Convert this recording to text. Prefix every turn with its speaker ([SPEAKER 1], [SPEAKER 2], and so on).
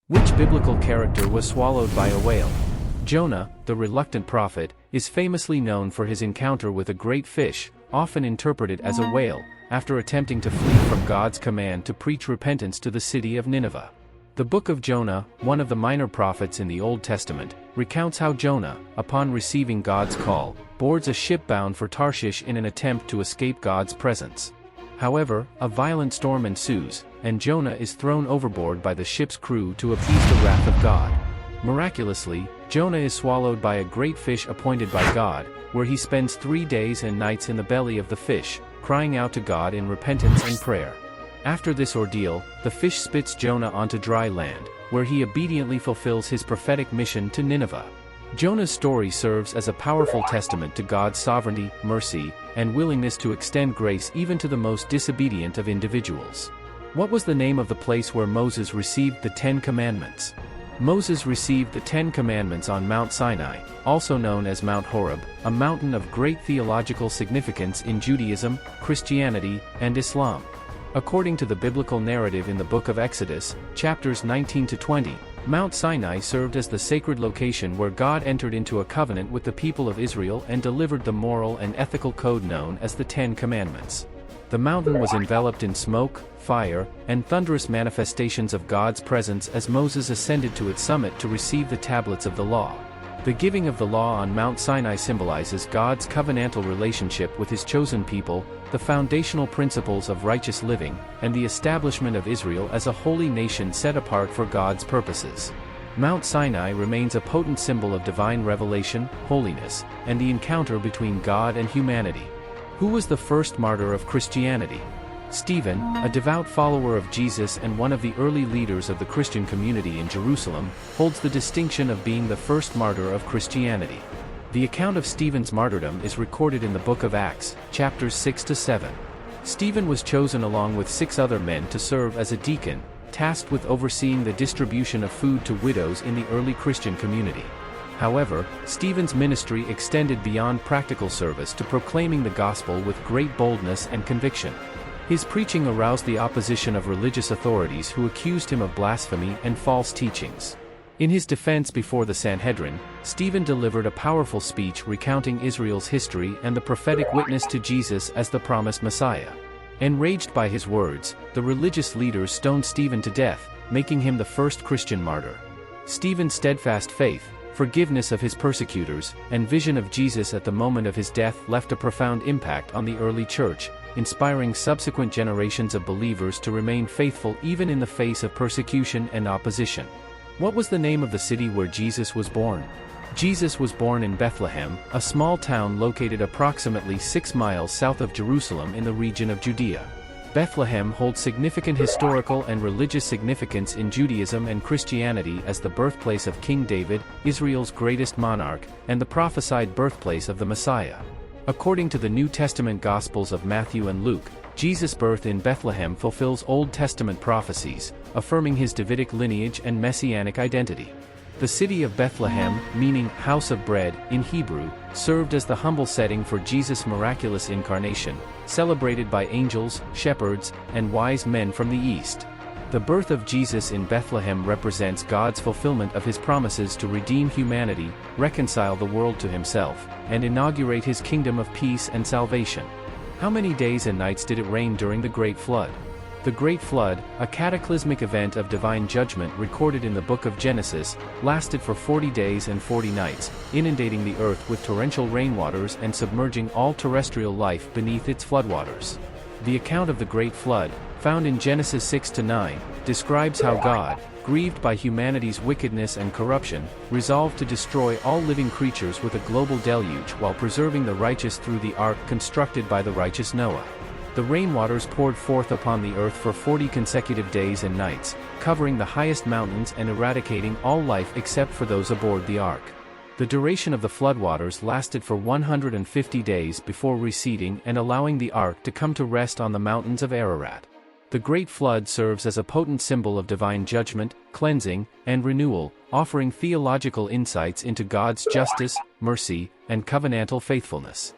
[SPEAKER 1] Which biblical character was swallowed by a whale? Jonah, the reluctant prophet, is famously known for his encounter with a great fish, often interpreted as a whale, after attempting to flee from God's command to preach repentance to the city of Nineveh. The book of Jonah, one of the minor prophets in the Old Testament, recounts how Jonah, upon receiving God's call, boards a ship bound for Tarshish in an attempt to escape God's presence. However, a violent storm ensues, and Jonah is thrown overboard by the ship's crew to appease the wrath of God. Miraculously, Jonah is swallowed by a great fish appointed by God, where he spends 3 days and nights in the belly of the fish, crying out to God in repentance and prayer. After this ordeal, the fish spits Jonah onto dry land, where he obediently fulfills his prophetic mission to Nineveh. Jonah's story serves as a powerful testament to God's sovereignty, mercy, and willingness to extend grace even to the most disobedient of individuals. What was the name of the place where Moses received the 10 Commandments? Moses received the 10 Commandments on Mount Sinai, also known as Mount Horeb, a mountain of great theological significance in Judaism, Christianity, and Islam. According to the biblical narrative in the book of Exodus, chapters 19 to 20, Mount Sinai served as the sacred location where God entered into a covenant with the people of Israel and delivered the moral and ethical code known as the 10 Commandments. The mountain was enveloped in smoke, fire, and thunderous manifestations of God's presence as Moses ascended to its summit to receive the tablets of the law. The giving of the law on Mount Sinai symbolizes God's covenantal relationship with his chosen people, the foundational principles of righteous living, and the establishment of Israel as a holy nation set apart for God's purposes. Mount Sinai remains a potent symbol of divine revelation, holiness, and the encounter between God and humanity. Who was the first martyr of Christianity? Stephen, a devout follower of Jesus and one of the early leaders of the Christian community in Jerusalem, holds the distinction of being the first martyr of Christianity. The account of Stephen's martyrdom is recorded in the book of Acts, chapters 6 to 7. Stephen was chosen along with 6 other men to serve as a deacon, tasked with overseeing the distribution of food to widows in the early Christian community. However, Stephen's ministry extended beyond practical service to proclaiming the gospel with great boldness and conviction. His preaching aroused the opposition of religious authorities who accused him of blasphemy and false teachings. In his defense before the Sanhedrin, Stephen delivered a powerful speech recounting Israel's history and the prophetic witness to Jesus as the promised Messiah. Enraged by his words, the religious leaders stoned Stephen to death, making him the first Christian martyr. Stephen's steadfast faith, forgiveness of his persecutors, and vision of Jesus at the moment of his death left a profound impact on the early church, inspiring subsequent generations of believers to remain faithful even in the face of persecution and opposition. What was the name of the city where Jesus was born? Jesus was born in Bethlehem, a small town located approximately 6 miles south of Jerusalem in the region of Judea. Bethlehem holds significant historical and religious significance in Judaism and Christianity as the birthplace of King David, Israel's greatest monarch, and the prophesied birthplace of the Messiah. According to the New Testament Gospels of Matthew and Luke, Jesus' birth in Bethlehem fulfills Old Testament prophecies, affirming his Davidic lineage and messianic identity. The city of Bethlehem, meaning house of bread in Hebrew, served as the humble setting for Jesus' miraculous incarnation, celebrated by angels, shepherds, and wise men from the east. The birth of Jesus in Bethlehem represents God's fulfillment of his promises to redeem humanity, reconcile the world to himself, and inaugurate his kingdom of peace and salvation. How many days and nights did it rain during the Great Flood? The Great Flood, a cataclysmic event of divine judgment recorded in the book of Genesis, lasted for 40 days and 40 nights, inundating the earth with torrential rainwaters and submerging all terrestrial life beneath its floodwaters. The account of the Great Flood, found in Genesis 6 to 9, describes how God, grieved by humanity's wickedness and corruption, resolved to destroy all living creatures with a global deluge while preserving the righteous through the ark constructed by the righteous Noah. The rainwaters poured forth upon the earth for 40 consecutive days and nights, covering the highest mountains and eradicating all life except for those aboard the ark. The duration of the floodwaters lasted for 150 days before receding and allowing the ark to come to rest on the mountains of Ararat. The Great Flood serves as a potent symbol of divine judgment, cleansing, and renewal, offering theological insights into God's justice, mercy, and covenantal faithfulness.